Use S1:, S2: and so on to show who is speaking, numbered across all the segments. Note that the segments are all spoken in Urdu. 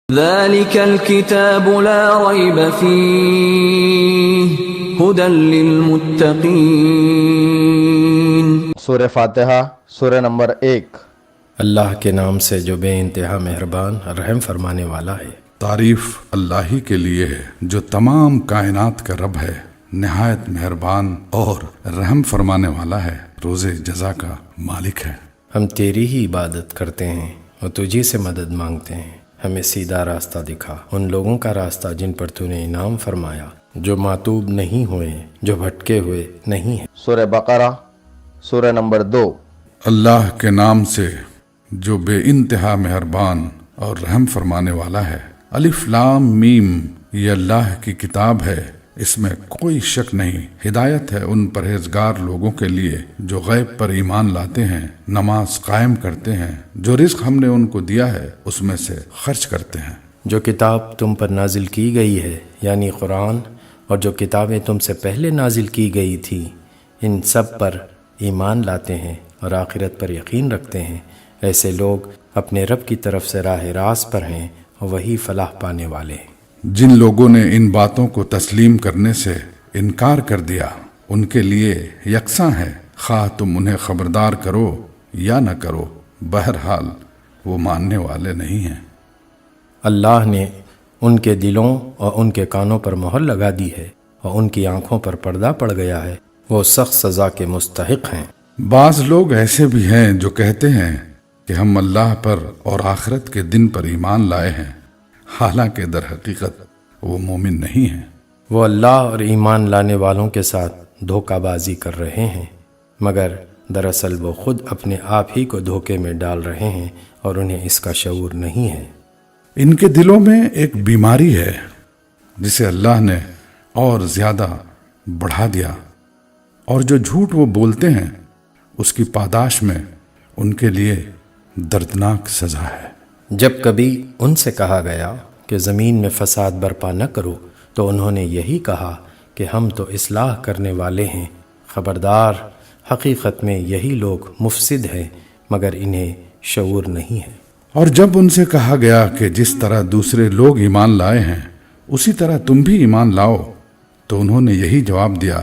S1: ذلك الكتاب لا ريب فيه هدى للمتقين۔
S2: سورہ فاتحہ سورہ نمبر 1۔
S3: اللہ کے نام سے جو بے انتہا مہربان رحم فرمانے والا ہے۔
S4: تعریف اللہ ہی کے لیے ہے جو تمام کائنات کا رب ہے، نہایت مہربان اور رحم فرمانے والا ہے، روز جزا کا مالک ہے۔
S3: ہم تیری ہی عبادت کرتے ہیں اور تجھی سے مدد مانگتے ہیں، ہمیں سیدھا راستہ دکھا، ان لوگوں کا راستہ جن پر تو نے انعام فرمایا، جو معتوب نہیں ہوئے، جو بھٹکے ہوئے نہیں ہیں۔
S2: سورہ بقرہ سورہ نمبر 2۔
S4: اللہ کے نام سے جو بے انتہا مہربان اور رحم فرمانے والا ہے۔ الف لام میم، یہ اللہ کی کتاب ہے، اس میں کوئی شک نہیں، ہدایت ہے ان پرہیزگار لوگوں کے لیے جو غیب پر ایمان لاتے ہیں، نماز قائم کرتے ہیں، جو رزق ہم نے ان کو دیا ہے اس میں سے خرچ کرتے ہیں۔
S3: جو کتاب تم پر نازل کی گئی ہے یعنی قرآن، اور جو کتابیں تم سے پہلے نازل کی گئی تھی، ان سب پر ایمان لاتے ہیں اور آخرت پر یقین رکھتے ہیں، ایسے لوگ اپنے رب کی طرف سے راہ راست پر ہیں اور وہی فلاح پانے والے ہیں۔
S4: جن لوگوں نے ان باتوں کو تسلیم کرنے سے انکار کر دیا، ان کے لیے یکساں ہے، خواہ تم انہیں خبردار کرو یا نہ کرو، بہرحال وہ ماننے والے نہیں ہیں۔
S3: اللہ نے ان کے دلوں اور ان کے کانوں پر مہر لگا دی ہے اور ان کی آنکھوں پر پردہ پڑ گیا ہے، وہ سخت سزا کے مستحق ہیں۔
S4: بعض لوگ ایسے بھی ہیں جو کہتے ہیں کہ ہم اللہ پر اور آخرت کے دن پر ایمان لائے ہیں، حالانکہ در حقیقت وہ مومن نہیں ہیں۔
S3: وہ اللہ اور ایمان لانے والوں کے ساتھ دھوکہ بازی کر رہے ہیں، مگر دراصل وہ خود اپنے آپ ہی کو دھوکے میں ڈال رہے ہیں اور انہیں اس کا شعور نہیں ہے۔
S4: ان کے دلوں میں ایک بیماری ہے جسے اللہ نے اور زیادہ بڑھا دیا، اور جو جھوٹ وہ بولتے ہیں اس کی پاداش میں ان کے لیے دردناک سزا ہے۔
S3: جب کبھی ان سے کہا گیا کہ زمین میں فساد برپا نہ کرو تو انہوں نے یہی کہا کہ ہم تو اصلاح کرنے والے ہیں، خبردار، حقیقت میں یہی لوگ مفسد ہیں مگر انہیں شعور نہیں ہے۔
S4: اور جب ان سے کہا گیا کہ جس طرح دوسرے لوگ ایمان لائے ہیں اسی طرح تم بھی ایمان لاؤ، تو انہوں نے یہی جواب دیا،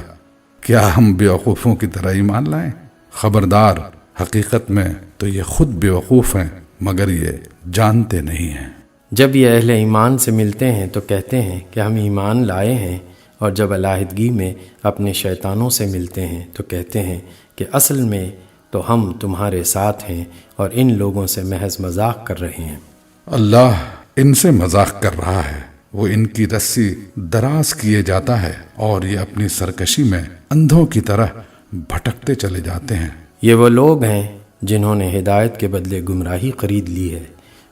S4: کیا ہم بیوقوفوں کی طرح ایمان لائیں؟ خبردار، حقیقت میں تو یہ خود بیوقوف ہیں مگر یہ جانتے نہیں ہیں۔
S3: جب یہ اہل ایمان سے ملتے ہیں تو کہتے ہیں کہ ہم ایمان لائے ہیں، اور جب علیحدگی میں اپنے شیطانوں سے ملتے ہیں تو کہتے ہیں کہ اصل میں تو ہم تمہارے ساتھ ہیں اور ان لوگوں سے محض مذاق کر رہے ہیں۔
S4: اللہ ان سے مذاق کر رہا ہے، وہ ان کی رسی دراز کیے جاتا ہے اور یہ اپنی سرکشی میں اندھوں کی طرح بھٹکتے چلے جاتے ہیں۔
S3: یہ وہ لوگ ہیں جنہوں نے ہدایت کے بدلے گمراہی خرید لی ہے،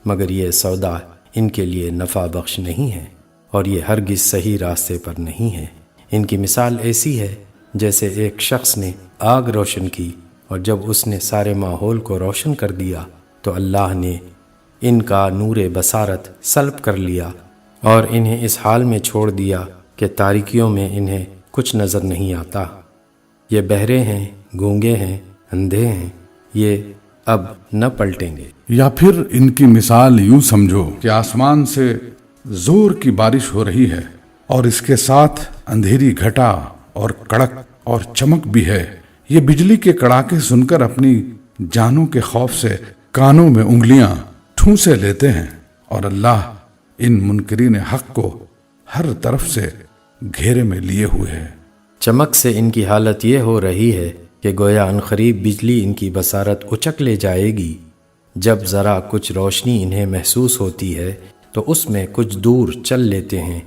S3: مگر یہ سودا ان کے لیے نفع بخش نہیں ہے اور یہ ہرگز صحیح راستے پر نہیں ہے۔ ان کی مثال ایسی ہے جیسے ایک شخص نے آگ روشن کی، اور جب اس نے سارے ماحول کو روشن کر دیا تو اللہ نے ان کا نور بصارت سلب کر لیا اور انہیں اس حال میں چھوڑ دیا کہ تاریکیوں میں انہیں کچھ نظر نہیں آتا۔ یہ بہرے ہیں، گونگے ہیں، اندھے ہیں، یہ اب نہ پلٹیں گے۔
S4: یا پھر ان کی مثال یوں سمجھو کہ آسمان سے زور کی بارش ہو رہی ہے اور اس کے ساتھ اندھیری گھٹا اور کڑک اور چمک بھی ہے، یہ بجلی کے کڑاکے سن کر اپنی جانوں کے خوف سے کانوں میں انگلیاں ٹھونسے لیتے ہیں، اور اللہ ان منکرین حق کو ہر طرف سے گھیرے میں لیے ہوئے ہے۔
S3: چمک سے ان کی حالت یہ ہو رہی ہے کہ گویا عنقریب بجلی ان کی بصارت اچک لے جائے گی۔ جب ذرا کچھ روشنی انہیں محسوس ہوتی ہے تو اس میں کچھ دور چل لیتے ہیں،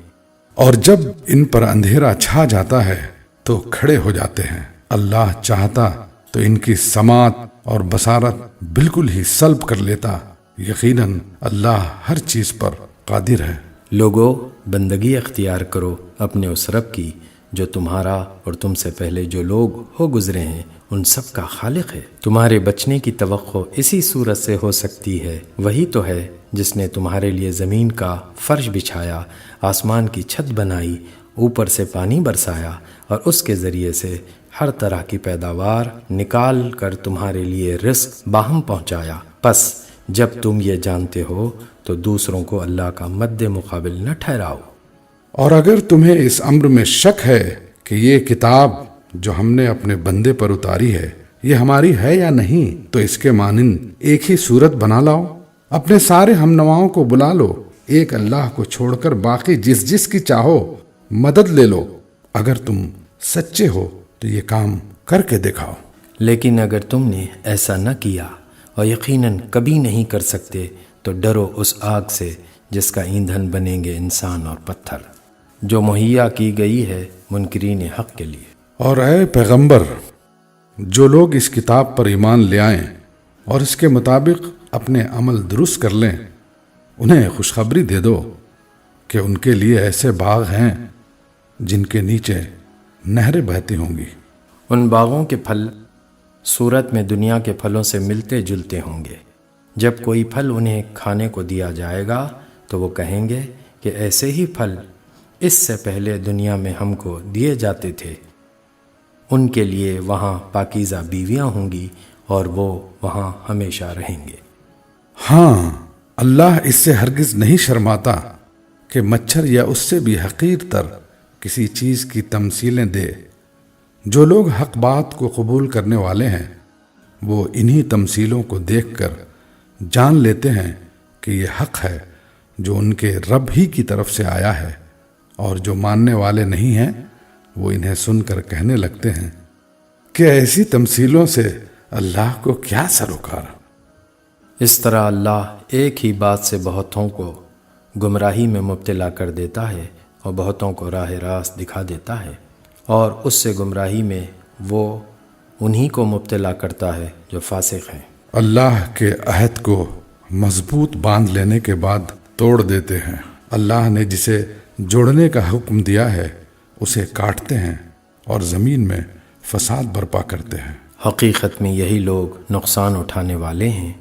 S4: اور جب ان پر اندھیرا چھا جاتا ہے تو کھڑے ہو جاتے ہیں۔ اللہ چاہتا تو ان کی سماعت اور بصارت بالکل ہی سلب کر لیتا، یقیناً اللہ ہر چیز پر قادر ہے۔
S3: لوگو، بندگی اختیار کرو اپنے اس رب کی جو تمہارا اور تم سے پہلے جو لوگ ہو گزرے ہیں ان سب کا خالق ہے۔ تمہارے بچنے کی توقع اسی صورت سے ہو سکتی ہے، وہی تو ہے جس نے تمہارے لیے زمین کا فرش بچھایا، آسمان کی چھت بنائی، اوپر سے پانی برسایا اور اس کے ذریعے سے ہر طرح کی پیداوار نکال کر تمہارے لیے رزق باہم پہنچایا۔ پس جب تم یہ جانتے ہو تو دوسروں کو اللہ کا مد مقابل نہ ٹھہراؤ۔
S4: اور اگر تمہیں اس امر میں شک ہے کہ یہ کتاب جو ہم نے اپنے بندے پر اتاری ہے یہ ہماری ہے یا نہیں، تو اس کے مانند ایک ہی صورت بنا لاؤ، اپنے سارے ہم نواؤں کو بلا لو، ایک اللہ کو چھوڑ کر باقی جس جس کی چاہو مدد لے لو، اگر تم سچے ہو تو یہ کام کر کے دکھاؤ۔
S3: لیکن اگر تم نے ایسا نہ کیا اور یقیناً کبھی نہیں کر سکتے تو ڈرو اس آگ سے جس کا ایندھن بنیں گے انسان اور پتھر، جو مہیا کی گئی ہے منکرین حق کے لیے۔
S4: اور اے پیغمبر، جو لوگ اس کتاب پر ایمان لے آئیں اور اس کے مطابق اپنے عمل درست کر لیں، انہیں خوشخبری دے دو کہ ان کے لیے ایسے باغ ہیں جن کے نیچے نہریں بہتی ہوں گی۔
S3: ان باغوں کے پھل صورت میں دنیا کے پھلوں سے ملتے جلتے ہوں گے۔ جب کوئی پھل انہیں کھانے کو دیا جائے گا تو وہ کہیں گے کہ ایسے ہی پھل اس سے پہلے دنیا میں ہم کو دیے جاتے تھے۔ ان کے لیے وہاں پاکیزہ بیویاں ہوں گی اور وہ وہاں ہمیشہ رہیں گے۔
S4: ہاں، اللہ اس سے ہرگز نہیں شرماتا کہ مچھر یا اس سے بھی حقیر تر کسی چیز کی تمثیلیں دے۔ جو لوگ حق بات کو قبول کرنے والے ہیں وہ انہی تمثیلوں کو دیکھ کر جان لیتے ہیں کہ یہ حق ہے جو ان کے رب ہی کی طرف سے آیا ہے، اور جو ماننے والے نہیں ہیں وہ انہیں سن کر کہنے لگتے ہیں کہ ایسی تمثیلوں سے اللہ کو کیا سروکار۔
S3: اس طرح اللہ ایک ہی بات سے بہتوں کو گمراہی میں مبتلا کر دیتا ہے اور بہتوں کو راہ راست دکھا دیتا ہے، اور اس سے گمراہی میں وہ انہی کو مبتلا کرتا ہے جو فاسق ہیں۔
S4: اللہ کے عہد کو مضبوط باندھ لینے کے بعد توڑ دیتے ہیں۔ اللہ نے جسے جوڑنے کا حکم دیا ہے اسے کاٹتے ہیں اور زمین میں فساد برپا کرتے ہیں۔
S3: حقیقت میں یہی لوگ نقصان اٹھانے والے ہیں۔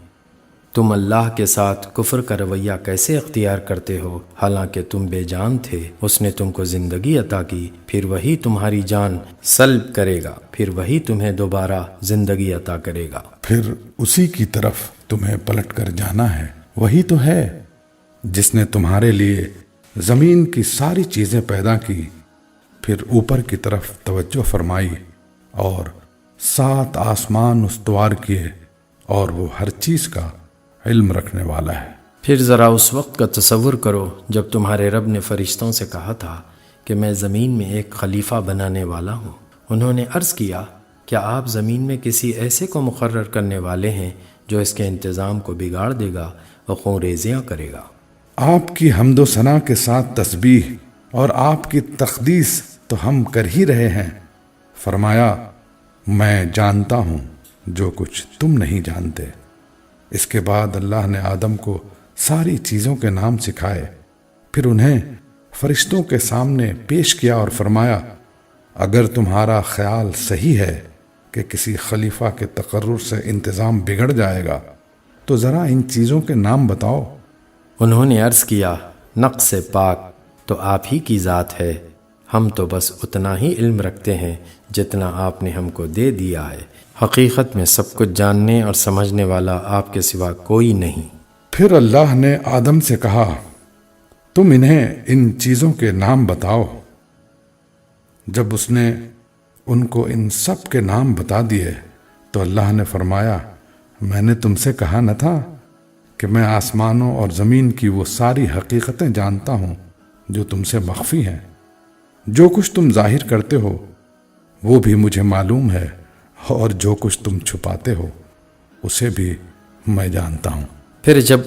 S3: تم اللہ کے ساتھ کفر کا رویہ کیسے اختیار کرتے ہو حالانکہ تم بے جان تھے؟ اس نے تم کو زندگی عطا کی، پھر وہی تمہاری جان سلب کرے گا، پھر وہی تمہیں دوبارہ زندگی عطا کرے گا،
S4: پھر اسی کی طرف تمہیں پلٹ کر جانا ہے۔ وہی تو ہے جس نے تمہارے لیے زمین کی ساری چیزیں پیدا کی، پھر اوپر کی طرف توجہ فرمائی اور 7 آسمان استوار کیے، اور وہ ہر چیز کا علم رکھنے والا ہے۔
S3: پھر ذرا اس وقت کا تصور کرو جب تمہارے رب نے فرشتوں سے کہا تھا کہ میں زمین میں ایک خلیفہ بنانے والا ہوں۔ انہوں نے عرض کیا کیا آپ زمین میں کسی ایسے کو مقرر کرنے والے ہیں جو اس کے انتظام کو بگاڑ دے گا اور خون ریزیاں کرے گا؟
S4: آپ کی حمد و ثنا کے ساتھ تسبیح اور آپ کی تقدیس تو ہم کر ہی رہے ہیں۔ فرمایا میں جانتا ہوں جو کچھ تم نہیں جانتے۔ اس کے بعد اللہ نے آدم کو ساری چیزوں کے نام سکھائے، پھر انہیں فرشتوں کے سامنے پیش کیا اور فرمایا اگر تمہارا خیال صحیح ہے کہ کسی خلیفہ کے تقرر سے انتظام بگڑ جائے گا تو ذرا ان چیزوں کے نام بتاؤ۔
S3: انہوں نے عرض کیا نقص سے پاک تو آپ ہی کی ذات ہے، ہم تو بس اتنا ہی علم رکھتے ہیں جتنا آپ نے ہم کو دے دیا ہے، حقیقت میں سب کچھ جاننے اور سمجھنے والا آپ کے سوا کوئی نہیں۔
S4: پھر اللہ نے آدم سے کہا تم انہیں ان چیزوں کے نام بتاؤ۔ جب اس نے ان کو ان سب کے نام بتا دیے تو اللہ نے فرمایا میں نے تم سے کہا نہ تھا کہ میں آسمانوں اور زمین کی وہ ساری حقیقتیں جانتا ہوں جو تم سے مخفی ہیں۔ جو کچھ تم ظاہر کرتے ہو وہ بھی مجھے معلوم ہے، اور جو کچھ تم چھپاتے ہو اسے بھی میں جانتا ہوں۔
S3: پھر جب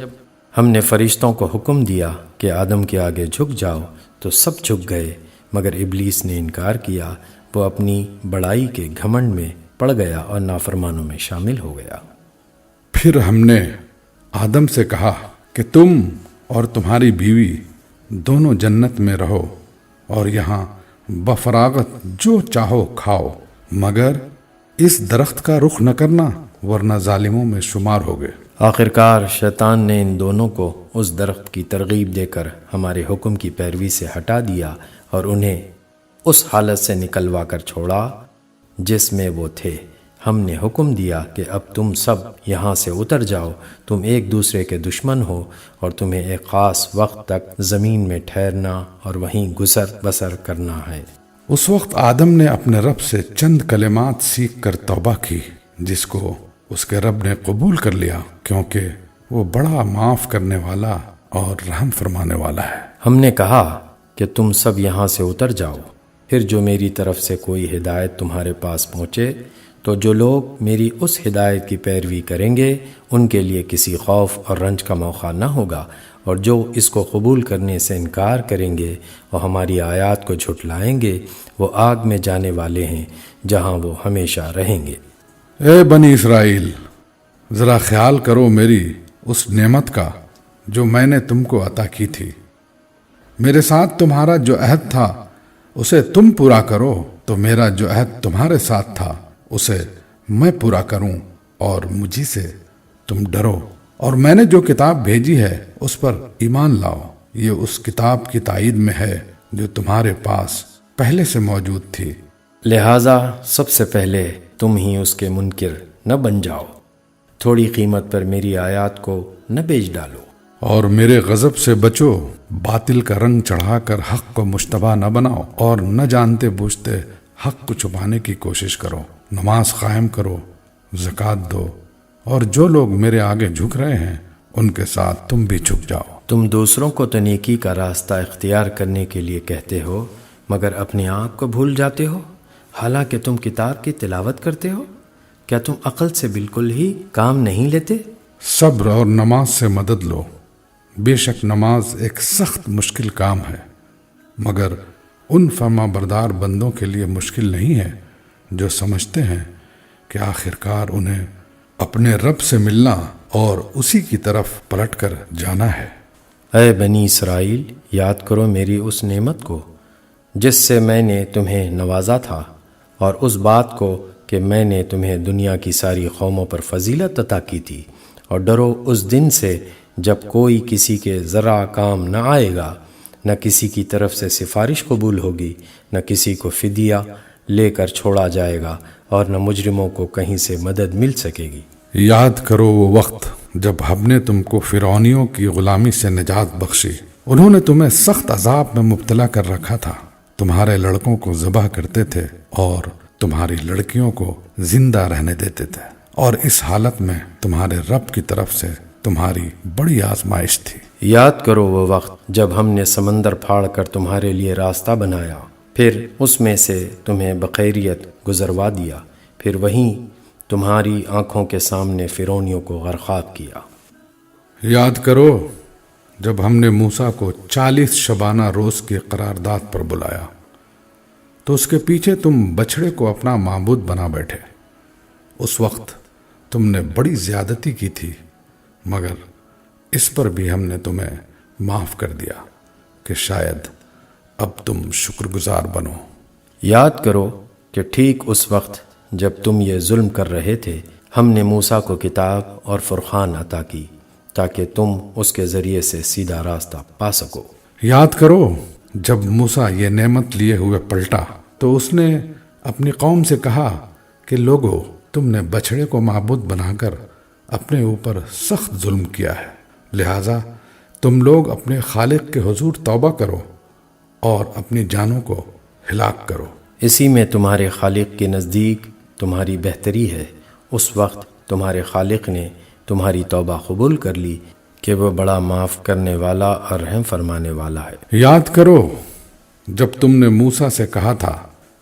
S3: ہم نے فرشتوں کو حکم دیا کہ آدم کے آگے جھک جاؤ تو سب جھک گئے، مگر ابلیس نے انکار کیا، وہ اپنی بڑائی کے گھمنڈ میں پڑ گیا اور نافرمانوں میں شامل ہو گیا۔
S4: پھر ہم نے آدم سے کہا کہ تم اور تمہاری بیوی دونوں جنت میں رہو اور یہاں بفراغت جو چاہو کھاؤ، مگر اس درخت کا رخ نہ کرنا ورنہ ظالموں میں شمار ہوگے۔
S3: آخرکار شیطان نے ان دونوں کو اس درخت کی ترغیب دے کر ہمارے حکم کی پیروی سے ہٹا دیا اور انہیں اس حالت سے نکلوا کر چھوڑا جس میں وہ تھے، ہم نے حکم دیا کہ اب تم سب یہاں سے اتر جاؤ، تم ایک دوسرے کے دشمن ہو اور تمہیں ایک خاص وقت تک زمین میں ٹھہرنا اور وہیں گزر بسر کرنا ہے۔
S4: اس وقت آدم نے اپنے رب سے چند کلمات سیکھ کر توبہ کی، جس کو اس کے رب نے قبول کر لیا، کیونکہ وہ بڑا معاف کرنے والا اور رحم فرمانے والا ہے۔
S3: ہم نے کہا کہ تم سب یہاں سے اتر جاؤ، پھر جو میری طرف سے کوئی ہدایت تمہارے پاس پہنچے تو جو لوگ میری اس ہدایت کی پیروی کریں گے ان کے لیے کسی خوف اور رنج کا موقع نہ ہوگا، اور جو اس کو قبول کرنے سے انکار کریں گے اور ہماری آیات کو جھٹلائیں گے وہ آگ میں جانے والے ہیں جہاں وہ ہمیشہ رہیں گے۔
S4: اے بنی اسرائیل، ذرا خیال کرو میری اس نعمت کا جو میں نے تم کو عطا کی تھی۔ میرے ساتھ تمہارا جو عہد تھا اسے تم پورا کرو، تو میرا جو عہد تمہارے ساتھ تھا اسے میں پورا کروں، اور مجھی سے تم ڈرو، اور میں نے جو کتاب بھیجی ہے اس پر ایمان لاؤ۔ یہ اس کتاب کی تائید میں ہے جو تمہارے پاس پہلے سے موجود تھی۔
S3: لہٰذا سب سے پہلے تم ہی اس کے منکر نہ بن جاؤ، تھوڑی قیمت پر میری آیات کو نہ بیچ ڈالو،
S4: اور میرے غضب سے بچو، باطل کا رنگ چڑھا کر حق کو مشتبہ نہ بناؤ، اور نہ جانتے بوجھتے حق کو چھپانے کی کوشش کرو۔ نماز قائم کرو، زکوٰۃ دو، اور جو لوگ میرے آگے جھک رہے ہیں ان کے ساتھ تم بھی جھک جاؤ۔
S3: تم دوسروں کو تو نیکی کا راستہ اختیار کرنے کے لیے کہتے ہو مگر اپنے آپ کو بھول جاتے ہو، حالانکہ تم کتاب کی تلاوت کرتے ہو۔ کیا تم عقل سے بالکل ہی کام نہیں لیتے؟
S4: صبر اور نماز سے مدد لو، بے شک نماز ایک سخت مشکل کام ہے، مگر ان فرما بردار بندوں کے لیے مشکل نہیں ہے جو سمجھتے ہیں کہ آخرکار انہیں اپنے رب سے ملنا اور اسی کی طرف پلٹ کر جانا ہے۔
S3: اے بنی اسرائیل، یاد کرو میری اس نعمت کو جس سے میں نے تمہیں نوازا تھا، اور اس بات کو کہ میں نے تمہیں دنیا کی ساری قوموں پر فضیلت عطا کی تھی، اور ڈرو اس دن سے جب کوئی کسی کے ذرا کام نہ آئے گا، نہ کسی کی طرف سے سفارش قبول ہوگی، نہ کسی کو فدیہ لے کر چھوڑا جائے گا، اور نہ مجرموں کو کہیں سے مدد مل سکے گی۔
S4: یاد کرو وہ وقت جب ہم نے تم کو فرعونیوں کی غلامی سے نجات بخشی، انہوں نے تمہیں سخت عذاب میں مبتلا کر رکھا تھا، تمہارے لڑکوں کو ذبح کرتے تھے اور تمہاری لڑکیوں کو زندہ رہنے دیتے تھے، اور اس حالت میں تمہارے رب کی طرف سے تمہاری بڑی آزمائش تھی۔
S3: یاد کرو وہ وقت جب ہم نے سمندر پھاڑ کر تمہارے لیے راستہ بنایا، پھر اس میں سے تمہیں بخیریت گزروا دیا، پھر وہیں تمہاری آنکھوں کے سامنے فرعونیوں کو غرقاب کیا۔
S4: یاد کرو جب ہم نے موسیٰ کو 40 شبانہ روز کی قرارداد پر بلایا تو اس کے پیچھے تم بچڑے کو اپنا معبود بنا بیٹھے۔ اس وقت تم نے بڑی زیادتی کی تھی، مگر اس پر بھی ہم نے تمہیں معاف کر دیا کہ شاید اب تم شکر گزار بنو۔
S3: یاد کرو کہ ٹھیک اس وقت جب تم یہ ظلم کر رہے تھے ہم نے موسیٰ کو کتاب اور فرقان عطا کی تاکہ تم اس کے ذریعے سے سیدھا راستہ پا سکو۔
S4: یاد کرو جب موسیٰ یہ نعمت لیے ہوئے پلٹا تو اس نے اپنی قوم سے کہا کہ لوگو، تم نے بچڑے کو معبود بنا کر اپنے اوپر سخت ظلم کیا ہے، لہٰذا تم لوگ اپنے خالق کے حضور توبہ کرو اور اپنی جانوں کو ہلاک کرو۔
S3: اسی میں تمہارے خالق کے نزدیک تمہاری بہتری ہے۔ اس وقت تمہارے خالق نے تمہاری توبہ قبول کر لی کہ وہ بڑا معاف کرنے والا اور رحم فرمانے والا ہے۔
S4: یاد کرو جب تم نے موسیٰ سے کہا تھا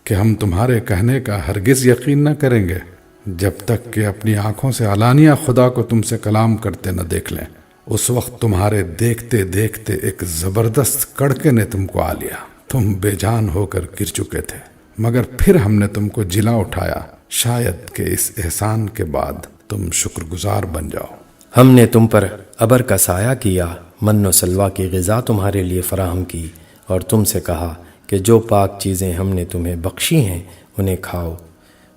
S4: کہ ہم تمہارے کہنے کا ہرگز یقین نہ کریں گے جب تک کہ اپنی آنکھوں سے علانیہ خدا کو تم سے کلام کرتے نہ دیکھ لیں۔ اس وقت تمہارے دیکھتے دیکھتے ایک زبردست کڑکے نے تم کو آ لیا، تم بے جان ہو کر گر چکے تھے، مگر پھر ہم نے تم کو جلا اٹھایا، شاید کہ اس احسان کے بعد تم شکر گزار بن جاؤ۔
S3: ہم نے تم پر ابر کا سایہ کیا، من و سلوہ کی غذا تمہارے لیے فراہم کی، اور تم سے کہا کہ جو پاک چیزیں ہم نے تمہیں بخشی ہیں انہیں کھاؤ،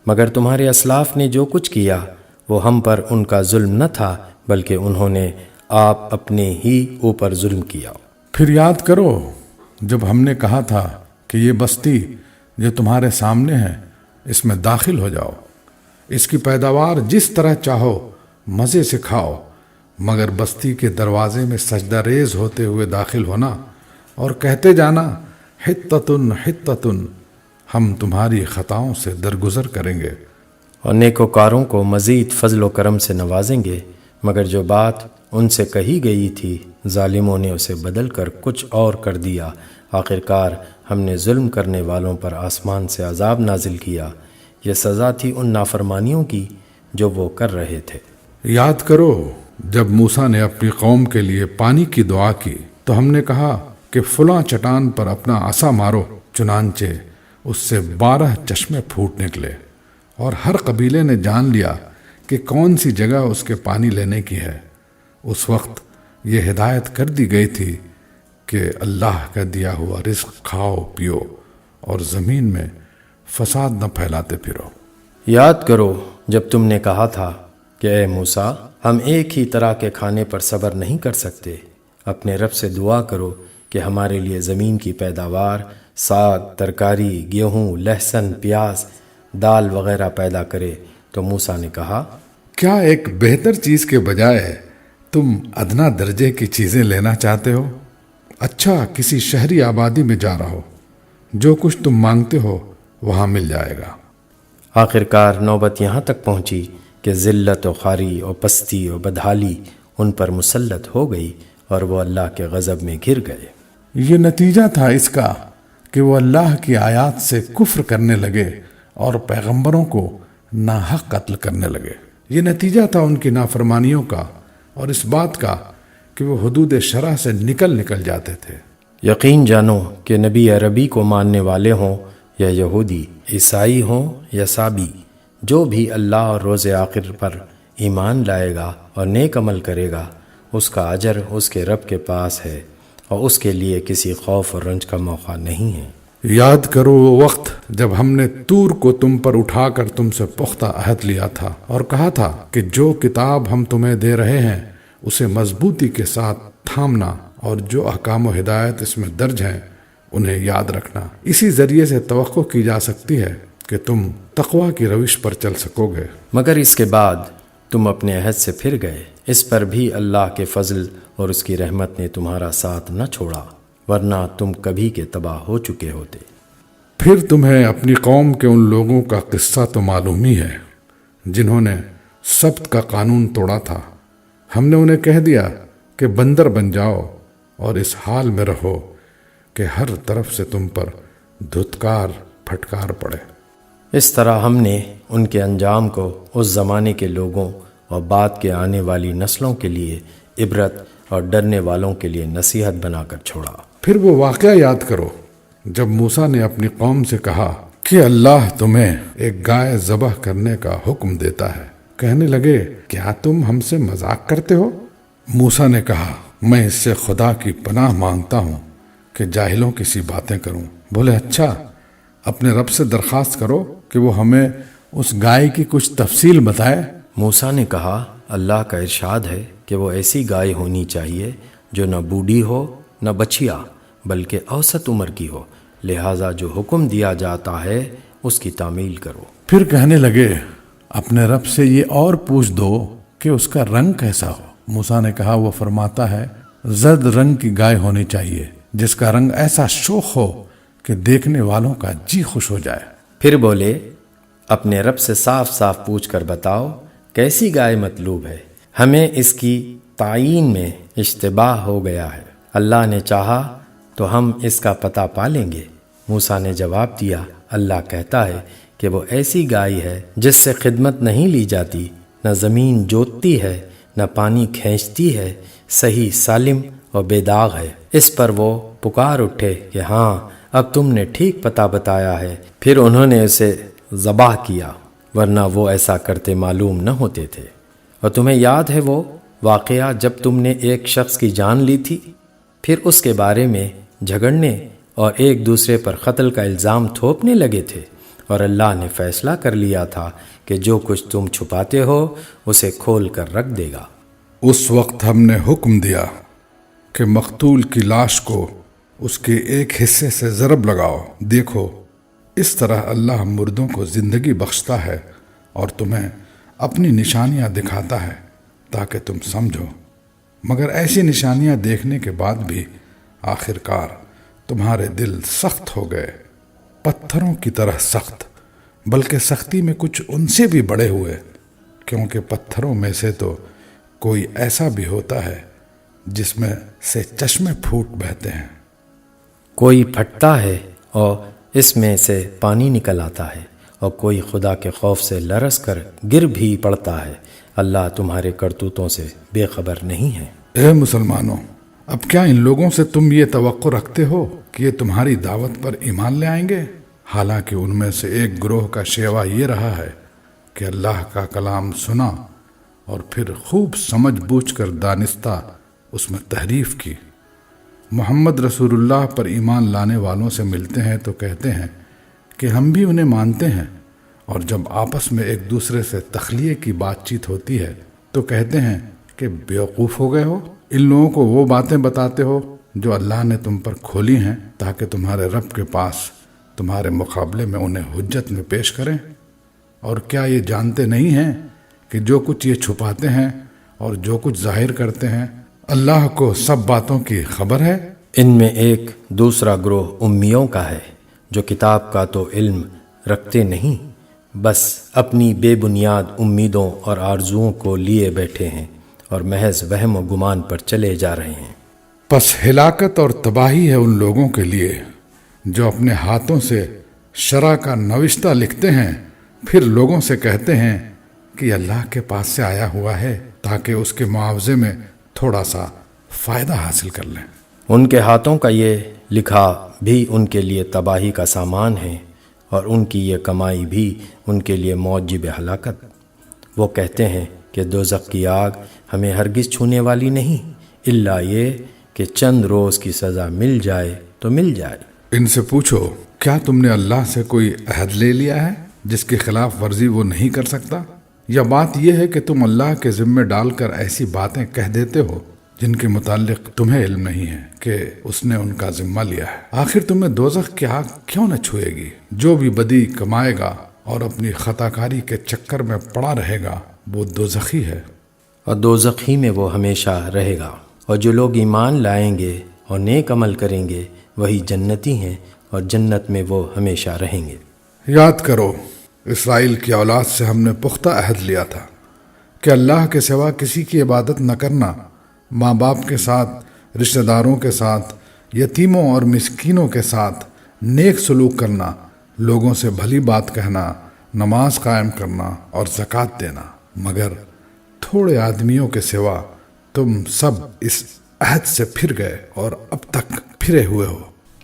S3: مگر تمہارے اسلاف نے جو کچھ کیا وہ ہم پر ان کا ظلم نہ تھا بلکہ انہوں نے آپ اپنے ہی اوپر ظلم کیا۔
S4: پھر یاد کرو جب ہم نے کہا تھا کہ یہ بستی جو تمہارے سامنے ہے اس میں داخل ہو جاؤ، اس کی پیداوار جس طرح چاہو مزے سے کھاؤ، مگر بستی کے دروازے میں سجدہ ریز ہوتے ہوئے داخل ہونا اور کہتے جانا حتتن حتتن، ہم تمہاری خطاؤں سے درگزر کریں گے،
S3: اور نیکوکاروں کو مزید فضل و کرم سے نوازیں گے، مگر جو بات ان سے کہی گئی تھی ظالموں نے اسے بدل کر کچھ اور کر دیا۔ آخرکار ہم نے ظلم کرنے والوں پر آسمان سے عذاب نازل کیا، یہ سزا تھی ان نافرمانیوں کی جو وہ کر رہے تھے۔
S4: یاد کرو جب موسیٰ نے اپنی قوم کے لیے پانی کی دعا کی تو ہم نے کہا کہ فلاں چٹان پر اپنا عصا مارو، چنانچہ اس سے 12 چشمے پھوٹ نکلے، اور ہر قبیلے نے جان لیا کہ کون سی جگہ اس کے پانی لینے کی ہے۔ اس وقت یہ ہدایت کر دی گئی تھی کہ اللہ کا دیا ہوا رزق کھاؤ پیو اور زمین میں فساد نہ پھیلاتے پھرو۔
S3: یاد کرو جب تم نے کہا تھا کہ اے موسیٰ، ہم ایک ہی طرح کے کھانے پر صبر نہیں کر سکتے، اپنے رب سے دعا کرو کہ ہمارے لیے زمین کی پیداوار، ساگ، ترکاری، گیہوں، لہسن، پیاز، دال وغیرہ پیدا کرے۔ تو موسیٰ نے کہا،
S4: کیا ایک بہتر چیز کے بجائے تم ادنا درجے کی چیزیں لینا چاہتے ہو؟ اچھا کسی شہری آبادی میں جا رہو، جو کچھ تم مانگتے ہو وہاں مل جائے گا۔
S3: آخرکار نوبت یہاں تک پہنچی کہ ذلت و خواری اور پستی و بدحالی ان پر مسلط ہو گئی اور وہ اللہ کے غضب میں گر گئے۔
S4: یہ نتیجہ تھا اس کا کہ وہ اللہ کی آیات سے کفر کرنے لگے اور پیغمبروں کو ناحق قتل کرنے لگے۔ یہ نتیجہ تھا ان کی نافرمانیوں کا اور اس بات کا کہ وہ حدود شرع سے نکل جاتے تھے۔
S3: یقین جانو کہ نبی عربی کو ماننے والے ہوں یا یہودی، عیسائی ہوں یا سابی، جو بھی اللہ اور روز آخر پر ایمان لائے گا اور نیک عمل کرے گا، اس کا اجر اس کے رب کے پاس ہے اور اس کے لیے کسی خوف اور رنج کا موقع نہیں ہے۔
S4: یاد کرو وہ وقت جب ہم نے طور کو تم پر اٹھا کر تم سے پختہ عہد لیا تھا اور کہا تھا کہ جو کتاب ہم تمہیں دے رہے ہیں اسے مضبوطی کے ساتھ تھامنا اور جو احکام و ہدایت اس میں درج ہیں انہیں یاد رکھنا۔ اسی ذریعے سے توقع کی جا سکتی ہے کہ تم تقوی کی روش پر چل سکو گے،
S3: مگر اس کے بعد تم اپنے عہد سے پھر گئے۔ اس پر بھی اللہ کے فضل اور اس کی رحمت نے تمہارا ساتھ نہ چھوڑا، ورنہ تم کبھی کے تباہ ہو چکے ہوتے۔
S4: پھر تمہیں اپنی قوم کے ان لوگوں کا قصہ تو معلوم ہی ہے جنہوں نے سبت کا قانون توڑا تھا۔ ہم نے انہیں کہہ دیا کہ بندر بن جاؤ اور اس حال میں رہو کہ ہر طرف سے تم پر دھتکار پھٹکار پڑے۔
S3: اس طرح ہم نے ان کے انجام کو اس زمانے کے لوگوں اور بعد کے آنے والی نسلوں کے لیے عبرت اور ڈرنے والوں کے لیے نصیحت بنا کر چھوڑا۔
S4: پھر وہ واقعہ یاد کرو جب موسیٰ نے اپنی قوم سے کہا کہ اللہ تمہیں ایک گائے ذبح کرنے کا حکم دیتا ہے۔ کہنے لگے، کیا تم ہم سے مذاق کرتے ہو؟ موسیٰ نے کہا، میں اس سے خدا کی پناہ مانگتا ہوں کہ جاہلوں کی سی باتیں کروں۔ بولے، اچھا اپنے رب سے درخواست کرو کہ وہ ہمیں اس گائے کی کچھ تفصیل بتائے۔
S3: موسیٰ نے کہا، اللہ کا ارشاد ہے کہ وہ ایسی گائے ہونی چاہیے جو نہ بوڑھی ہو نہ بچیا بلکہ اوسط عمر کی ہو، لہٰذا جو حکم دیا جاتا ہے اس کی تعمیل کرو۔
S4: پھر کہنے لگے، اپنے رب سے یہ اور پوچھ دو کہ اس کا رنگ کیسا ہو۔ موسیٰ نے کہا، وہ فرماتا ہے زرد رنگ کی گائے ہونی چاہیے جس کا رنگ ایسا شوخ ہو کہ دیکھنے والوں کا جی خوش ہو جائے۔
S3: پھر بولے، اپنے رب سے صاف صاف پوچھ کر بتاؤ کیسی گائے مطلوب ہے، ہمیں اس کی تعیین میں اشتباہ ہو گیا ہے، اللہ نے چاہا تو ہم اس کا پتہ پا لیں گے۔ موسیٰ نے جواب دیا، اللہ کہتا ہے کہ وہ ایسی گائے ہے جس سے خدمت نہیں لی جاتی، نہ زمین جوتتی ہے نہ پانی کھینچتی ہے، صحیح سالم اور بے داغ ہے۔ اس پر وہ پکار اٹھے کہ ہاں اب تم نے ٹھیک پتہ بتایا ہے۔ پھر انہوں نے اسے ذبح کیا، ورنہ وہ ایسا کرتے معلوم نہ ہوتے تھے۔ اور تمہیں یاد ہے وہ واقعہ جب تم نے ایک شخص کی جان لی تھی، پھر اس کے بارے میں جھگڑنے اور ایک دوسرے پر قتل کا الزام تھوپنے لگے تھے، اور اللہ نے فیصلہ کر لیا تھا کہ جو کچھ تم چھپاتے ہو اسے کھول کر رکھ دے گا۔
S4: اس وقت ہم نے حکم دیا کہ مقتول کی لاش کو اس کے ایک حصے سے ضرب لگاؤ۔ دیکھو، اس طرح اللہ مردوں کو زندگی بخشتا ہے اور تمہیں اپنی نشانیاں دکھاتا ہے تاکہ تم سمجھو، مگر ایسی نشانیاں دیکھنے کے بعد بھی آخرکار تمہارے دل سخت ہو گئے، پتھروں کی طرح سخت، بلکہ سختی میں کچھ ان سے بھی بڑے ہوئے، کیونکہ پتھروں میں سے تو کوئی ایسا بھی ہوتا ہے جس میں سے چشمے پھوٹ بہتے ہیں۔
S3: کوئی پھٹتا ہے اور اس میں سے پانی نکل آتا ہے، اور کوئی خدا کے خوف سے لرز کر گر بھی پڑتا ہے۔ اللہ تمہارے کرتوتوں سے بے خبر نہیں ہے۔
S4: اے مسلمانوں، اب کیا ان لوگوں سے تم یہ توقع رکھتے ہو کہ یہ تمہاری دعوت پر ایمان لے آئیں گے؟ حالانکہ ان میں سے ایک گروہ کا شیوا یہ رہا ہے کہ اللہ کا کلام سنا اور پھر خوب سمجھ بوجھ کر دانستہ اس میں تحریف کی۔ محمد رسول اللہ پر ایمان لانے والوں سے ملتے ہیں تو کہتے ہیں کہ ہم بھی انہیں مانتے ہیں، اور جب آپس میں ایک دوسرے سے تخلیے کی بات چیت ہوتی ہے تو کہتے ہیں کہ بیوقوف ہو گئے ہو، ان لوگوں کو وہ باتیں بتاتے ہو جو اللہ نے تم پر کھولی ہیں تاکہ تمہارے رب کے پاس تمہارے مقابلے میں انہیں حجت میں پیش کریں۔ اور کیا یہ جانتے نہیں ہیں کہ جو کچھ یہ چھپاتے ہیں اور جو کچھ ظاہر کرتے ہیں اللہ کو سب باتوں کی خبر ہے؟
S3: ان میں ایک دوسرا گروہ امیوں کا ہے جو کتاب کا تو علم رکھتے نہیں، بس اپنی بے بنیاد امیدوں اور آرزوؤں کو لیے بیٹھے ہیں اور محض وہم و گمان پر چلے جا رہے ہیں۔
S4: پس ہلاکت اور تباہی ہے ان لوگوں کے لیے جو اپنے ہاتھوں سے شرع کا نوشتہ لکھتے ہیں، پھر لوگوں سے کہتے ہیں کہ یہ اللہ کے پاس سے آیا ہوا ہے تاکہ اس کے معاوضے میں تھوڑا سا فائدہ حاصل کر لیں۔
S3: ان کے ہاتھوں کا یہ لکھا بھی ان کے لیے تباہی کا سامان ہے، اور ان کی یہ کمائی بھی ان کے لیے موجب ہلاکت۔ وہ کہتے ہیں کہ دوزخ کی آگ ہمیں ہرگز چھونے والی نہیں، الا یہ کہ چند روز کی سزا مل جائے تو مل جائے۔
S4: ان سے پوچھو، کیا تم نے اللہ سے کوئی عہد لے لیا ہے جس کی خلاف ورزی وہ نہیں کر سکتا؟ یا بات یہ ہے کہ تم اللہ کے ذمے ڈال کر ایسی باتیں کہہ دیتے ہو جن کے متعلق تمہیں علم نہیں ہے کہ اس نے ان کا ذمہ لیا ہے؟ آخر تمہیں دوزخ کی آگ کیوں نہ چھوئے گی؟ جو بھی بدی کمائے گا اور اپنی خطا کاری کے چکر میں پڑا رہے گا وہ دوزخی ہے،
S3: اور دوزخ ہی میں وہ ہمیشہ رہے گا۔ اور جو لوگ ایمان لائیں گے اور نیک عمل کریں گے وہی جنتی ہیں، اور جنت میں وہ ہمیشہ رہیں گے۔
S4: یاد کرو، اسرائیل کی اولاد سے ہم نے پختہ عہد لیا تھا کہ اللہ کے سوا کسی کی عبادت نہ کرنا، ماں باپ کے ساتھ، رشتہ داروں کے ساتھ، یتیموں اور مسکینوں کے ساتھ نیک سلوک کرنا، لوگوں سے بھلی بات کہنا، نماز قائم کرنا اور زکوٰۃ دینا، مگر تھوڑے آدمیوں کے سوا تم سب اس عہد سے پھر گئے اور اب تک پھرے ہوئے ہو۔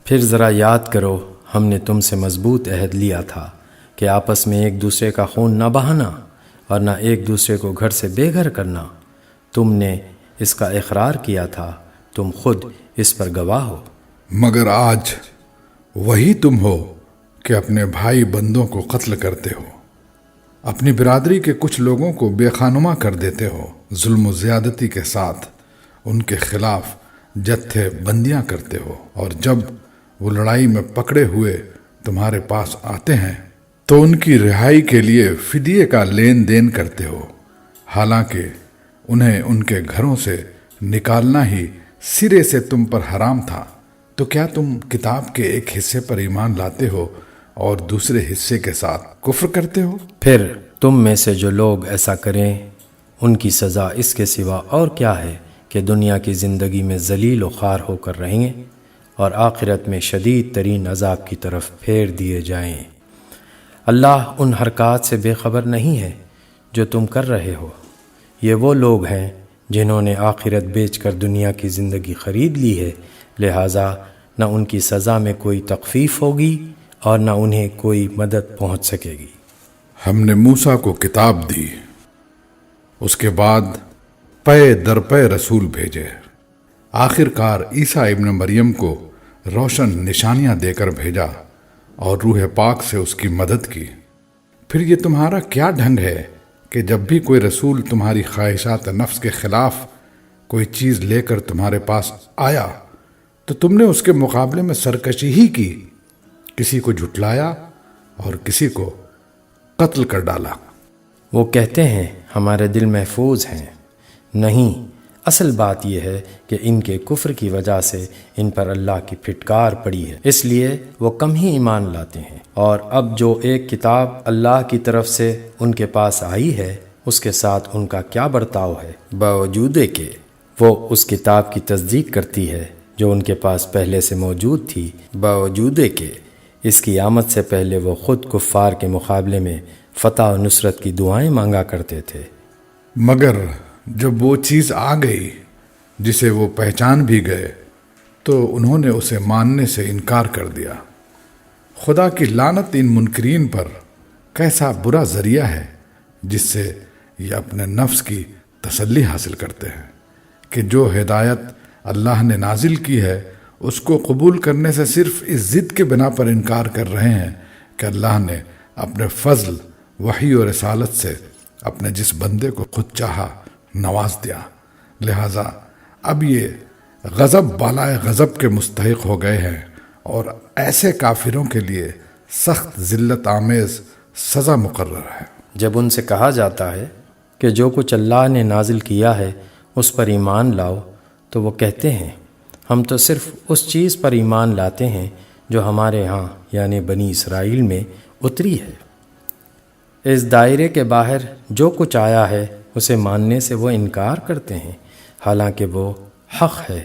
S3: پھر ذرا یاد کرو، ہم نے تم سے مضبوط عہد لیا تھا کہ آپس میں ایک دوسرے کا خون نہ بہانا اور نہ ایک دوسرے کو گھر سے بے گھر کرنا۔ تم نے اس کا اقرار کیا تھا، تم خود اس پر گواہ ہو۔
S4: مگر آج وہی تم ہو کہ اپنے بھائی بندوں کو قتل کرتے ہو، اپنی برادری کے کچھ لوگوں کو بے خانما کر دیتے ہو، ظلم و زیادتی کے ساتھ ان کے خلاف جتھے بندیاں کرتے ہو، اور جب وہ لڑائی میں پکڑے ہوئے تمہارے پاس آتے ہیں تو ان کی رہائی کے لیے فدیے کا لین دین کرتے ہو، حالانکہ انہیں ان کے گھروں سے نکالنا ہی سرے سے تم پر حرام تھا۔ تو کیا تم کتاب کے ایک حصے پر ایمان لاتے ہو اور دوسرے حصے کے ساتھ کفر کرتے ہو؟
S3: پھر تم میں سے جو لوگ ایسا کریں ان کی سزا اس کے سوا اور کیا ہے کہ دنیا کی زندگی میں ذلیل و خوار ہو کر رہیں گے اور آخرت میں شدید ترین عذاب کی طرف پھیر دیے جائیں۔ اللہ ان حرکات سے بے خبر نہیں ہے جو تم کر رہے ہو۔ یہ وہ لوگ ہیں جنہوں نے آخرت بیچ کر دنیا کی زندگی خرید لی ہے، لہٰذا نہ ان کی سزا میں کوئی تخفیف ہوگی اور نہ انہیں کوئی مدد پہنچ سکے گی۔
S4: ہم نے موسیٰ کو کتاب دی، اس کے بعد پے در پے رسول بھیجے، آخر کار عیسیٰ ابن مریم کو روشن نشانیاں دے کر بھیجا اور روح پاک سے اس کی مدد کی۔ پھر یہ تمہارا کیا ڈھنگ ہے کہ جب بھی کوئی رسول تمہاری خواہشات نفس کے خلاف کوئی چیز لے کر تمہارے پاس آیا تو تم نے اس کے مقابلے میں سرکشی ہی کی، کسی کو جھٹلایا اور کسی کو قتل کر ڈالا۔
S3: وہ کہتے ہیں ہمارے دل محفوظ ہیں۔ نہیں، اصل بات یہ ہے کہ ان کے کفر کی وجہ سے ان پر اللہ کی پھٹکار پڑی ہے، اس لیے وہ کم ہی ایمان لاتے ہیں۔ اور اب جو ایک کتاب اللہ کی طرف سے ان کے پاس آئی ہے، اس کے ساتھ ان کا کیا برتاؤ ہے، باوجود کہ وہ اس کتاب کی تصدیق کرتی ہے جو ان کے پاس پہلے سے موجود تھی، باوجود کہ اس کی آمد سے پہلے وہ خود کفار کے مقابلے میں فتح و نصرت کی دعائیں مانگا کرتے تھے۔
S4: مگر جب وہ چیز آ گئی جسے وہ پہچان بھی گئے تو انہوں نے اسے ماننے سے انکار کر دیا۔ خدا کی لعنت ان منکرین پر کیسا برا ذریعہ ہے جس سے یہ اپنے نفس کی تسلی حاصل کرتے ہیں کہ جو ہدایت اللہ نے نازل کی ہے اس کو قبول کرنے سے صرف اس ضد کے بنا پر انکار کر رہے ہیں کہ اللہ نے اپنے فضل، وحی اور رسالت سے اپنے جس بندے کو خود چاہا نواز دیا، لہذا اب یہ غضب بالائے غضب کے مستحق ہو گئے ہیں اور ایسے کافروں کے لیے سخت ذلت آمیز سزا مقرر ہے۔
S3: جب ان سے کہا جاتا ہے کہ جو کچھ اللہ نے نازل کیا ہے اس پر ایمان لاؤ، تو وہ کہتے ہیں ہم تو صرف اس چیز پر ایمان لاتے ہیں جو ہمارے ہاں یعنی بنی اسرائیل میں اتری ہے۔ اس دائرے کے باہر جو کچھ آیا ہے اسے ماننے سے وہ انکار کرتے ہیں، حالانکہ وہ حق ہے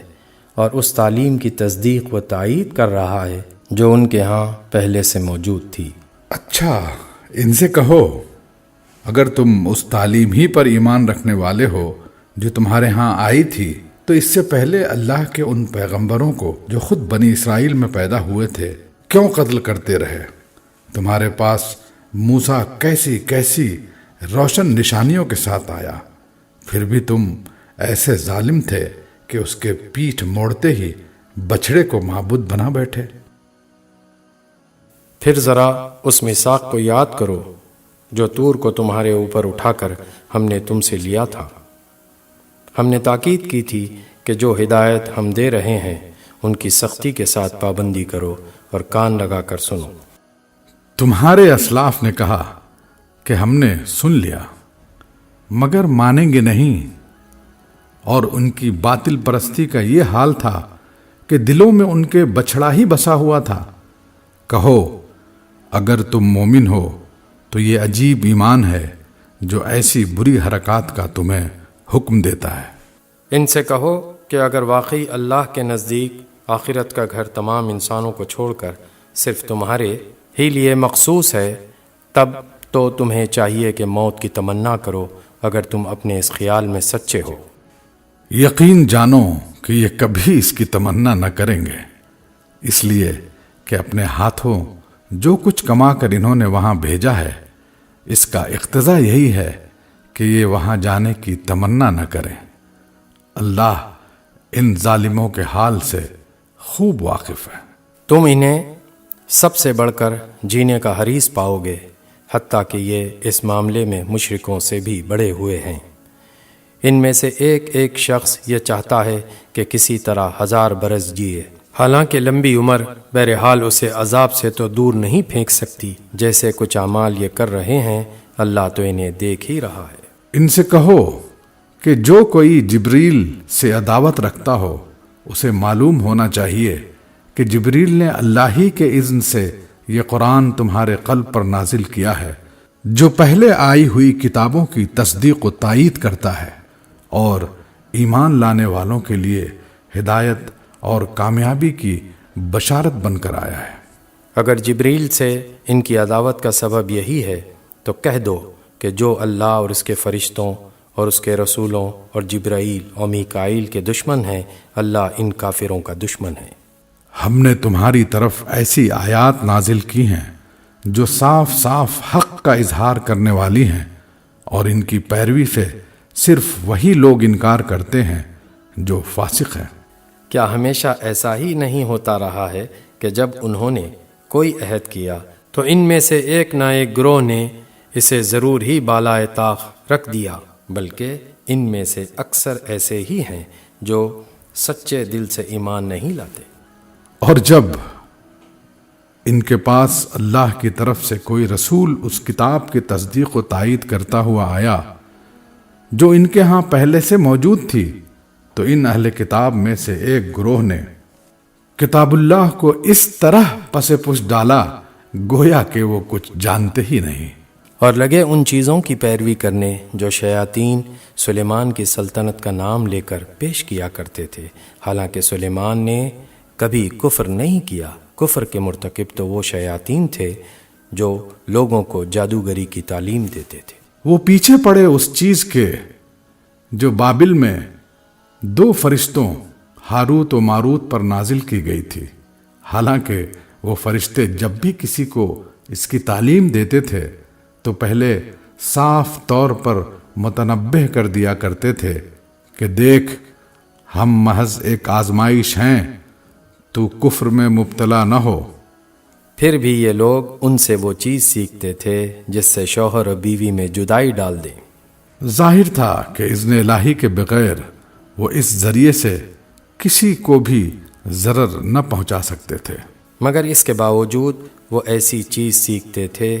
S3: اور اس تعلیم کی تصدیق و تائید کر رہا ہے جو ان کے ہاں پہلے سے موجود تھی۔
S4: اچھا، ان سے کہو اگر تم اس تعلیم ہی پر ایمان رکھنے والے ہو جو تمہارے ہاں آئی تھی تو اس سے پہلے اللہ کے ان پیغمبروں کو جو خود بنی اسرائیل میں پیدا ہوئے تھے کیوں قتل کرتے رہے؟ تمہارے پاس موسیٰ کیسی کیسی روشن نشانیوں کے ساتھ آیا، پھر بھی تم ایسے ظالم تھے کہ اس کے پیٹھ موڑتے ہی بچھڑے کو معبود بنا بیٹھے۔
S3: پھر ذرا اس میثاق کو یاد کرو جو طور کو تمہارے اوپر اٹھا کر ہم نے تم سے لیا تھا۔ ہم نے تاکید کی تھی کہ جو ہدایت ہم دے رہے ہیں ان کی سختی کے ساتھ پابندی کرو اور کان لگا کر سنو۔
S4: تمہارے اسلاف نے کہا کہ ہم نے سن لیا مگر مانیں گے نہیں، اور ان کی باطل پرستی کا یہ حال تھا کہ دلوں میں ان کے بچھڑا ہی بسا ہوا تھا۔ کہو اگر تم مومن ہو تو یہ عجیب ایمان ہے جو ایسی بری حرکات کا تمہیں حکم دیتا ہے۔
S3: ان سے کہو کہ اگر واقعی اللہ کے نزدیک آخرت کا گھر تمام انسانوں کو چھوڑ کر صرف تمہارے ہی لیے مخصوص ہے، تب تو تمہیں چاہیے کہ موت کی تمنا کرو اگر تم اپنے اس خیال میں سچے ہو۔
S4: یقین جانو کہ یہ کبھی اس کی تمنا نہ کریں گے، اس لیے کہ اپنے ہاتھوں جو کچھ کما کر انہوں نے وہاں بھیجا ہے اس کا اقتضا یہی ہے کہ یہ وہاں جانے کی تمنا نہ کریں۔ اللہ ان ظالموں کے حال سے خوب واقف ہے۔
S3: تم انہیں سب سے بڑھ کر جینے کا حریص پاؤ گے، حتیٰ کہ یہ اس معاملے میں مشرکوں سے بھی بڑے ہوئے ہیں۔ ان میں سے ایک ایک شخص یہ چاہتا ہے کہ کسی طرح 1000 برس جیے، حالانکہ لمبی عمر بہرحال اسے عذاب سے تو دور نہیں پھینک سکتی۔ جیسے کچھ اعمال یہ کر رہے ہیں اللہ تو انہیں دیکھ ہی رہا ہے۔
S4: ان سے کہو کہ جو کوئی جبریل سے عداوت رکھتا ہو اسے معلوم ہونا چاہیے کہ جبریل نے اللہ ہی کے اذن سے یہ قرآن تمہارے قلب پر نازل کیا ہے، جو پہلے آئی ہوئی کتابوں کی تصدیق و تائید کرتا ہے اور ایمان لانے والوں کے لیے ہدایت اور کامیابی کی بشارت بن کر آیا ہے۔
S3: اگر جبریل سے ان کی عداوت کا سبب یہی ہے تو کہہ دو کہ جو اللہ اور اس کے فرشتوں اور اس کے رسولوں اور جبرائیل اور میکائیل کے دشمن ہیں، اللہ ان کافروں کا دشمن ہے۔
S4: ہم نے تمہاری طرف ایسی آیات نازل کی ہیں جو صاف صاف حق کا اظہار کرنے والی ہیں، اور ان کی پیروی سے صرف وہی لوگ انکار کرتے ہیں جو فاسق ہیں۔
S3: کیا ہمیشہ ایسا ہی نہیں ہوتا رہا ہے کہ جب انہوں نے کوئی عہد کیا تو ان میں سے ایک نہ ایک گروہ نے اسے ضرور ہی بالائے طاق رکھ دیا، بلکہ ان میں سے اکثر ایسے ہی ہیں جو سچے دل سے ایمان نہیں لاتے۔
S4: اور جب ان کے پاس اللہ کی طرف سے کوئی رسول اس کتاب کی تصدیق و تائید کرتا ہوا آیا جو ان کے ہاں پہلے سے موجود تھی، تو ان اہل کتاب میں سے ایک گروہ نے کتاب اللہ کو اس طرح پس پش ڈالا گویا کہ وہ کچھ جانتے ہی نہیں،
S3: اور لگے ان چیزوں کی پیروی کرنے جو شیاطین سلیمان کی سلطنت کا نام لے کر پیش کیا کرتے تھے، حالانکہ سلیمان نے کبھی کفر نہیں کیا۔ کفر کے مرتکب تو وہ شیاطین تھے جو لوگوں کو جادوگری کی تعلیم دیتے تھے۔
S4: وہ پیچھے پڑے اس چیز کے جو بابل میں 2 فرشتوں ہاروت و ماروت پر نازل کی گئی تھی، حالانکہ وہ فرشتے جب بھی کسی کو اس کی تعلیم دیتے تھے تو پہلے صاف طور پر متنبہ کر دیا کرتے تھے کہ دیکھ، ہم محض ایک آزمائش ہیں، تو کفر میں مبتلا نہ ہو۔
S3: پھر بھی یہ لوگ ان سے وہ چیز سیکھتے تھے جس سے شوہر اور بیوی میں جدائی ڈال دیں۔
S4: ظاہر تھا کہ اذن الہی کے بغیر وہ اس ذریعے سے کسی کو بھی ضرر نہ پہنچا سکتے تھے،
S3: مگر اس کے باوجود وہ ایسی چیز سیکھتے تھے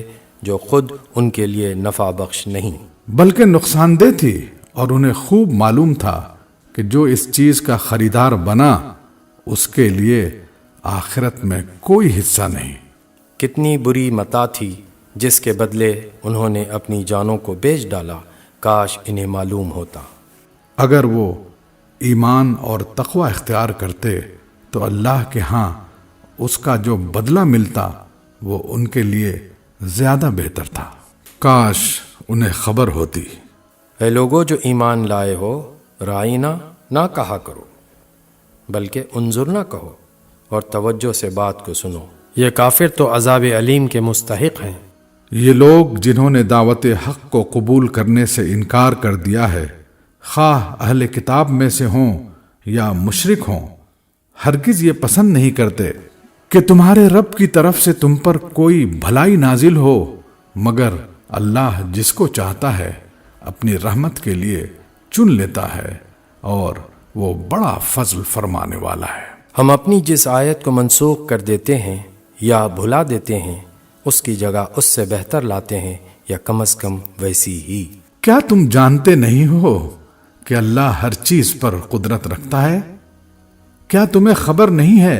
S3: جو خود ان کے لیے نفع بخش نہیں
S4: بلکہ نقصان دہ تھی، اور انہیں خوب معلوم تھا کہ جو اس چیز کا خریدار بنا اس کے لیے آخرت میں کوئی حصہ نہیں۔
S3: کتنی بری متاع تھی جس کے بدلے انہوں نے اپنی جانوں کو بیچ ڈالا، کاش انہیں معلوم ہوتا۔
S4: اگر وہ ایمان اور تقوی اختیار کرتے تو اللہ کے ہاں اس کا جو بدلہ ملتا وہ ان کے لیے زیادہ بہتر تھا، کاش انہیں خبر ہوتی۔
S3: اے لوگو جو ایمان لائے ہو، رائنا نہ کہا کرو بلکہ انظر نہ کہو، اور توجہ سے بات کو سنو، یہ کافر تو عذاب علیم کے مستحق ہیں۔
S4: یہ لوگ جنہوں نے دعوت حق کو قبول کرنے سے انکار کر دیا ہے، خواہ اہل کتاب میں سے ہوں یا مشرک ہوں، ہرگز یہ پسند نہیں کرتے کہ تمہارے رب کی طرف سے تم پر کوئی بھلائی نازل ہو، مگر اللہ جس کو چاہتا ہے اپنی رحمت کے لیے چن لیتا ہے، اور وہ بڑا فضل فرمانے والا ہے۔
S3: ہم اپنی جس آیت کو منسوخ کر دیتے ہیں یا بھلا دیتے ہیں، اس کی جگہ اس سے بہتر لاتے ہیں، یا کم از کم ویسی ہی۔
S4: کیا تم جانتے نہیں ہو کہ اللہ ہر چیز پر قدرت رکھتا ہے؟ کیا تمہیں خبر نہیں ہے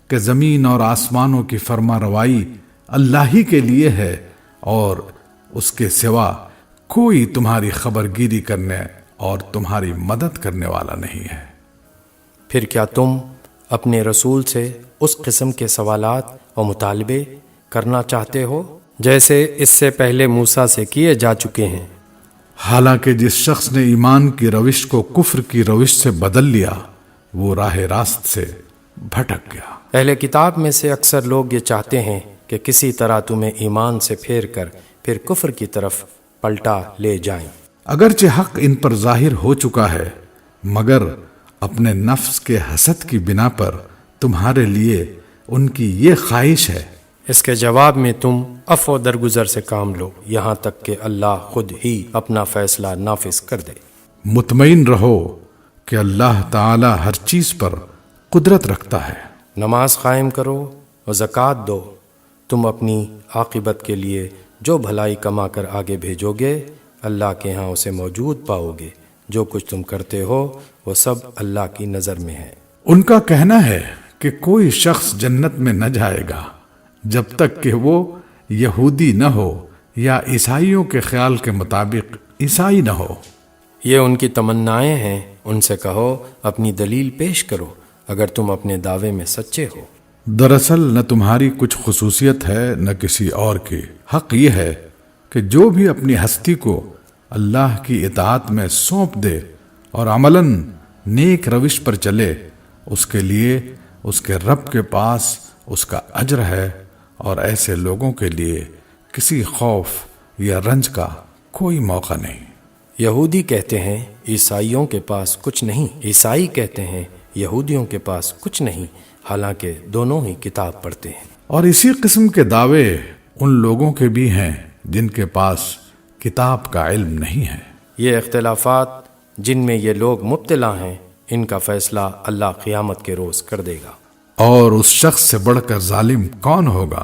S4: کہ زمین اور آسمانوں کی فرما روائی اللہ ہی کے لیے ہے، اور اس کے سوا کوئی تمہاری خبر گیری کرنے اور تمہاری مدد کرنے والا نہیں ہے؟
S3: پھر کیا تم اپنے رسول سے اس قسم کے سوالات اور مطالبے کرنا چاہتے ہو جیسے اس سے پہلے موسیٰ سے کیے جا چکے ہیں؟
S4: حالانکہ جس شخص نے ایمان کی روش کو کفر کی روش سے بدل لیا وہ راہ راست سے بھٹک گیا۔
S3: اہل کتاب میں سے اکثر لوگ یہ چاہتے ہیں کہ کسی طرح تمہیں ایمان سے پھیر کر پھر کفر کی طرف پلٹا لے جائیں۔
S4: اگرچہ حق ان پر ظاہر ہو چکا ہے، مگر اپنے نفس کے حسد کی بنا پر تمہارے لیے ان کی یہ خواہش ہے۔
S3: اس کے جواب میں تم عفو درگزر سے کام لو، یہاں تک کہ اللہ خود ہی اپنا فیصلہ نافذ کر دے۔
S4: مطمئن رہو کہ اللہ تعالی ہر چیز پر قدرت رکھتا ہے۔
S3: نماز قائم کرو اور زکوٰۃ دو، تم اپنی عاقبت کے لیے جو بھلائی کما کر آگے بھیجو گے اللہ کے ہاں اسے موجود پاؤ گے۔ جو کچھ تم کرتے ہو وہ سب اللہ کی نظر میں ہے۔
S4: ان کا کہنا ہے کہ کوئی شخص جنت میں نہ جائے گا جب تک کہ وہ یہودی نہ ہو یا عیسائیوں کے خیال کے مطابق عیسائی نہ ہو۔
S3: یہ ان کی تمنائیں ہیں، ان سے کہو اپنی دلیل پیش کرو اگر تم اپنے دعوے میں سچے ہو۔
S4: دراصل نہ تمہاری کچھ خصوصیت ہے نہ کسی اور کی۔ حق یہ ہے کہ جو بھی اپنی ہستی کو اللہ کی اطاعت میں سونپ دے اور عملاً نیک روش پر چلے، اس کے لیے اس کے رب کے پاس اس کا اجر ہے، اور ایسے لوگوں کے لیے کسی خوف یا رنج کا کوئی موقع نہیں۔
S3: یہودی کہتے ہیں عیسائیوں کے پاس کچھ نہیں، عیسائی کہتے ہیں یہودیوں کے پاس کچھ نہیں، حالانکہ دونوں ہی کتاب پڑھتے ہیں۔
S4: اور اسی قسم کے دعوے ان لوگوں کے بھی ہیں جن کے پاس کتاب کا علم نہیں ہے۔
S3: یہ اختلافات جن میں یہ لوگ مبتلا ہیں، ان کا فیصلہ اللہ قیامت کے روز کر دے گا۔
S4: اور اس شخص سے بڑھ کر ظالم کون ہوگا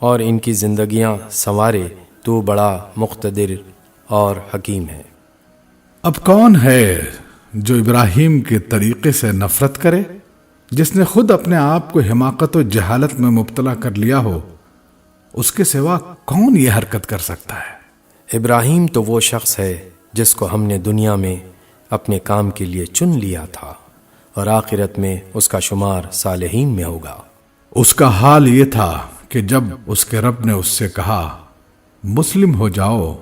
S3: اور ان کی زندگیاں سنوارے، تو بڑا مقتدر اور حکیم ہے۔
S4: اب کون ہے جو ابراہیم کے طریقے سے نفرت کرے، جس نے خود اپنے آپ کو حماقت و جہالت میں مبتلا کر لیا ہو؟ اس کے سوا کون یہ حرکت کر سکتا ہے؟
S3: ابراہیم تو وہ شخص ہے جس کو ہم نے دنیا میں اپنے کام کے لیے چن لیا تھا، اور آخرت میں اس کا شمار صالحین میں ہوگا۔
S4: اس کا حال یہ تھا کہ جب اس کے رب نے اس سے کہا مسلم ہو جاؤ،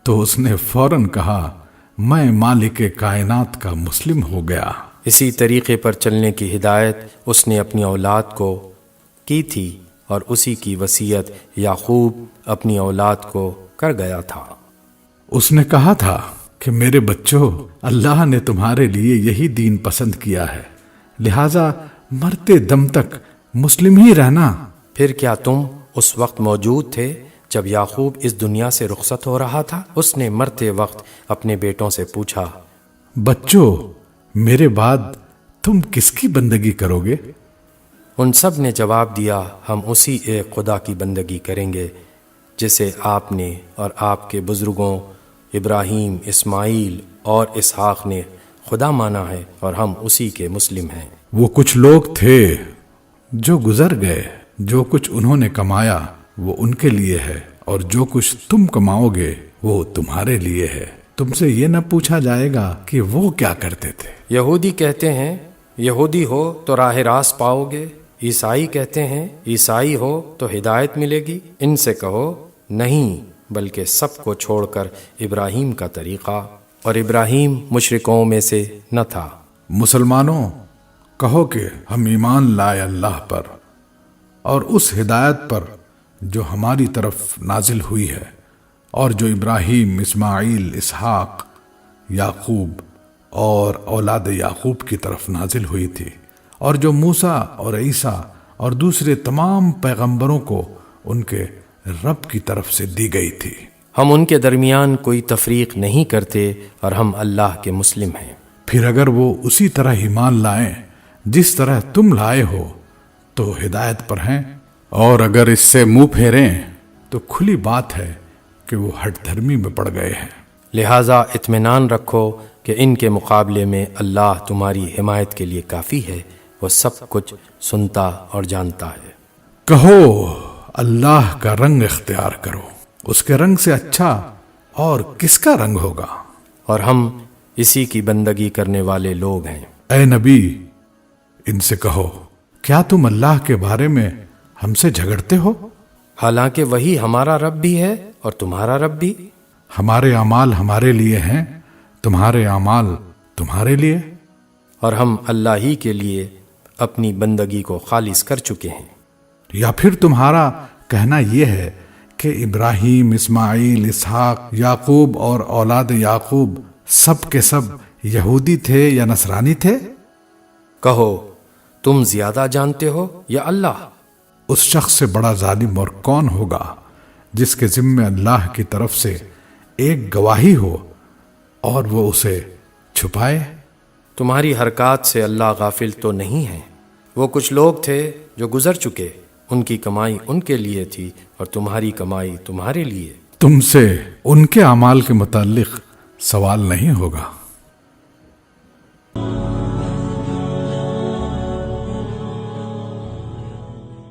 S4: تو اس نے فوراً کہا میں مالک کائنات کا مسلم ہو گیا۔
S3: اسی طریقے پر چلنے کی ہدایت اس نے اپنی اولاد کو کی تھی، اور اسی کی وصیت یعقوب اپنی اولاد کو کر گیا تھا۔
S4: اس نے کہا تھا کہ میرے بچوں، اللہ نے تمہارے لیے یہی دین پسند کیا ہے، لہذا مرتے دم تک مسلم ہی رہنا۔
S3: پھر کیا تم اس وقت موجود تھے جب یعقوب اس دنیا سے رخصت ہو رہا تھا؟ اس نے مرتے وقت اپنے بیٹوں سے پوچھا،
S4: بچوں، میرے بعد تم کس کی بندگی کرو گے؟
S3: ان سب نے جواب دیا، ہم اسی ایک خدا کی بندگی کریں گے جسے آپ نے اور آپ کے بزرگوں ابراہیم، اسماعیل اور اسحاق نے خدا مانا ہے، اور ہم اسی کے مسلم ہیں۔
S4: وہ کچھ لوگ تھے جو گزر گئے، جو کچھ انہوں نے کمایا وہ ان کے لیے ہے، اور جو کچھ تم کماؤ گے وہ تمہارے لیے ہے۔ تم سے یہ نہ پوچھا جائے گا کہ وہ کیا کرتے تھے۔
S3: یہودی کہتے ہیں یہودی ہو تو راہ راست پاؤ گے، عیسائی کہتے ہیں عیسائی ہو تو ہدایت ملے گی۔ ان سے کہو نہیں، بلکہ سب کو چھوڑ کر ابراہیم کا طریقہ، اور ابراہیم مشرکوں میں سے نہ تھا۔
S4: مسلمانوں، کہو کہ ہم ایمان لائے اللہ پر اور اس ہدایت پر جو ہماری طرف نازل ہوئی ہے، اور جو ابراہیم، اسماعیل، اسحاق، یعقوب اور اولاد یعقوب کی طرف نازل ہوئی تھی، اور جو موسیٰ اور عیسیٰ اور دوسرے تمام پیغمبروں کو ان کے رب کی طرف سے دی گئی تھی۔
S3: ہم ان کے درمیان کوئی تفریق نہیں کرتے، اور ہم اللہ کے مسلم ہیں۔
S4: پھر اگر وہ اسی طرح ایمان لائیں جس طرح تم لائے ہو تو ہدایت پر ہیں، اور اگر اس سے منہ پھیریں تو کھلی بات ہے کہ وہ ہٹ دھرمی میں پڑ گئے ہیں۔
S3: لہٰذا اطمینان رکھو کہ ان کے مقابلے میں اللہ تمہاری حمایت کے لیے کافی ہے، وہ سب کچھ سنتا اور جانتا ہے۔
S4: کہو اللہ کا رنگ اختیار کرو، اس کے رنگ سے اچھا اور کس کا رنگ ہوگا؟
S3: اور ہم اسی کی بندگی کرنے والے لوگ ہیں۔
S4: اے نبی، ان سے کہو کیا تم اللہ کے بارے میں ہم سے جھگڑتے ہو؟
S3: حالانکہ وہی ہمارا رب بھی ہے اور تمہارا رب بھی۔
S4: ہمارے اعمال ہمارے لیے ہیں، تمہارے اعمال تمہارے لیے،
S3: اور ہم اللہ ہی کے لیے اپنی بندگی کو خالص کر چکے ہیں۔
S4: یا پھر تمہارا کہنا یہ ہے کہ ابراہیم، اسماعیل، اسحاق، یعقوب اور اولاد یعقوب سب کے سب یہودی تھے یا نصرانی تھے؟
S3: کہو تم زیادہ جانتے ہو یا اللہ؟
S4: اس شخص سے بڑا ظالم اور کون ہوگا جس کے ذمے اللہ کی طرف سے ایک گواہی ہو اور وہ اسے چھپائے؟
S3: تمہاری حرکات سے اللہ غافل تو نہیں ہے۔ وہ کچھ لوگ تھے جو گزر چکے، ان کی کمائی ان کے لیے تھی اور تمہاری کمائی تمہارے لیے۔
S4: تم سے ان کے اعمال کے متعلق سوال نہیں ہوگا۔